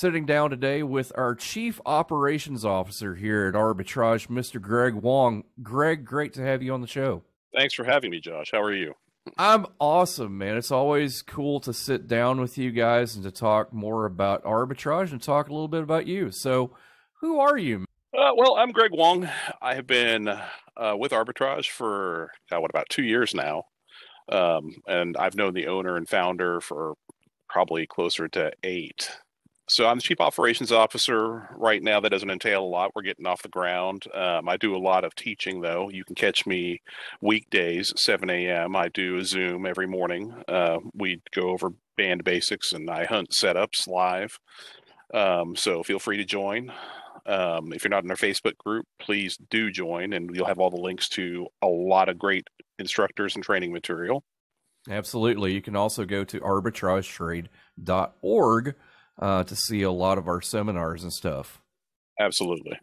Sitting down today with our Chief Operations Officer here at Arbitrage, Mr. Greg Wong. Greg, great to have you on the show. Thanks for having me, Josh. How are you? I'm awesome, man. It's always cool to sit down with you guys and to talk more about arbitrage and talk a little bit about you. So, who are you? Well, I'm Greg Wong. I have been with Arbitrage for, about 2 years now. And I've known the owner and founder for probably closer to 8. So I'm the Chief Operations Officer right now. That doesn't entail a lot. We're getting off the ground. I do a lot of teaching, though. You can catch me weekdays, 7 a.m. I do a Zoom every morning. We go over band basics, and I hunt setups live. So feel free to join. If you're not in our Facebook group, please do join, and you'll have all the links to a lot of great instructors and training material. Absolutely. You can also go to arbitragetrade.org to see a lot of our seminars and stuff. Absolutely.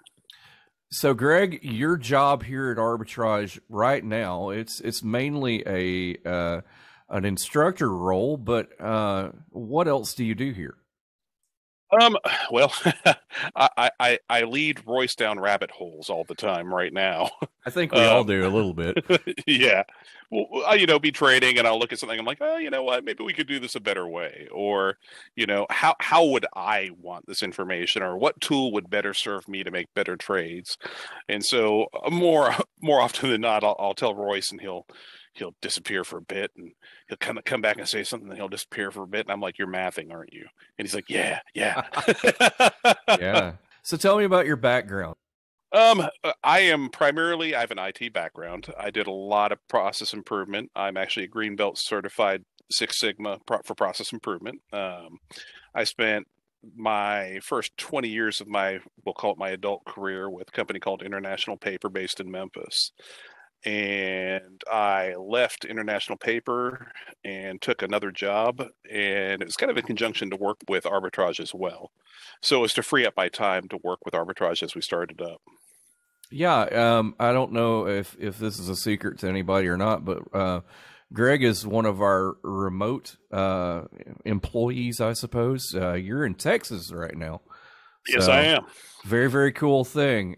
So, Greg, your job here at Arbitrage right now, it's mainly an instructor role, but what else do you do here? Well, I lead Royce down rabbit holes all the time right now. I think we all do a little bit. Yeah. Well, be trading and I'll look at something. I'm like, oh, you know what? Maybe we could do this a better way. Or, how would I want this information, or what tool would better serve me to make better trades? And so more often than not, I'll tell Royce, and he'll disappear for a bit, and he'll come back and say something, and he'll disappear for a bit. And I'm like, you're mathing, aren't you? And he's like, yeah. Yeah. So tell me about your background. I have an IT background. I did a lot of process improvement. I'm actually a Green Belt certified Six Sigma for process improvement. I spent my first 20 years of we'll call it my adult career, with a company called International Paper based in Memphis. And I left International Paper and took another job, and it was kind of in conjunction to work with Arbitrage as well. So it was to free up my time to work with Arbitrage as we started up. Yeah, I don't know if this is a secret to anybody or not, but Greg is one of our remote employees, I suppose. You're in Texas right now. Yes, I am. Very, very cool thing.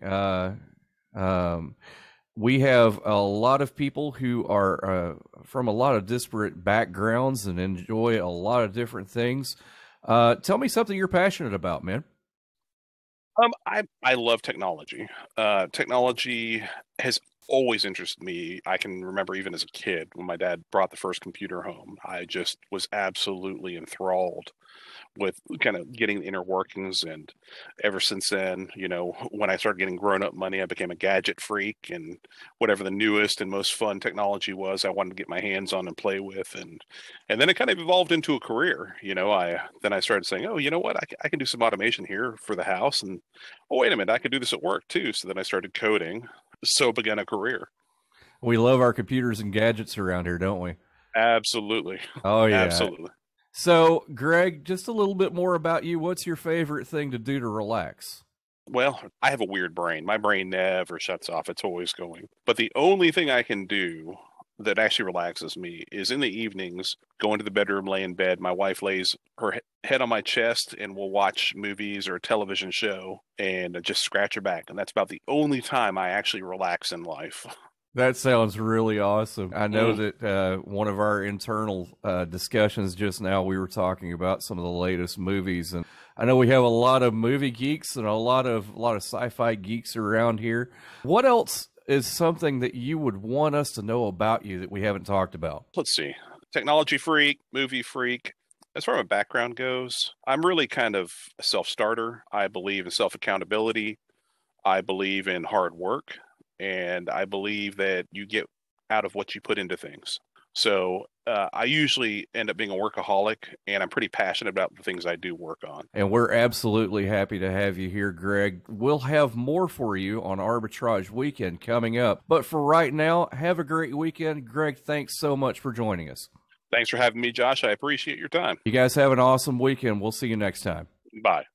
We have a lot of people who are from a lot of disparate backgrounds and enjoy a lot of different things. Tell me something you're passionate about, man. I love technology. Technology has always interested me. I can remember even as a kid when my dad brought the first computer home. I just was absolutely enthralled with kind of getting the inner workings. And ever since then, when I started getting grown-up money, I became a gadget freak, and whatever the newest and most fun technology was, I wanted to get my hands on and play with. And then it kind of evolved into a career. Then I started saying, oh, you know what? I can do some automation here for the house. And, oh, wait a minute, I could do this at work too. So then I started coding. So began a career. We love our computers and gadgets around here, don't we? Absolutely. Oh, yeah. Absolutely. So, Greg, just a little bit more about you. What's your favorite thing to do to relax? Well, I have a weird brain. My brain never shuts off. It's always going. But the only thing I can do that actually relaxes me is in the evenings, go into the bedroom, lay in bed. My wife lays her head on my chest, and we'll watch movies or a television show and just scratch her back. And that's about the only time I actually relax in life. That sounds really awesome. I know that one of our internal discussions just now, we were talking about some of the latest movies, and I know we have a lot of movie geeks and a lot of sci-fi geeks around here. What else is something that you would want us to know about you that we haven't talked about? Let's see. Technology freak, movie freak. As far as my background goes, I'm really kind of a self-starter. I believe in self-accountability. I believe in hard work. And I believe that you get out of what you put into things. So I usually end up being a workaholic, and I'm pretty passionate about the things I do work on. And we're absolutely happy to have you here, Greg. We'll have more for you on Arbitrage Weekend coming up. But for right now, have a great weekend. Greg, thanks so much for joining us. Thanks for having me, Josh. I appreciate your time. You guys have an awesome weekend. We'll see you next time. Bye.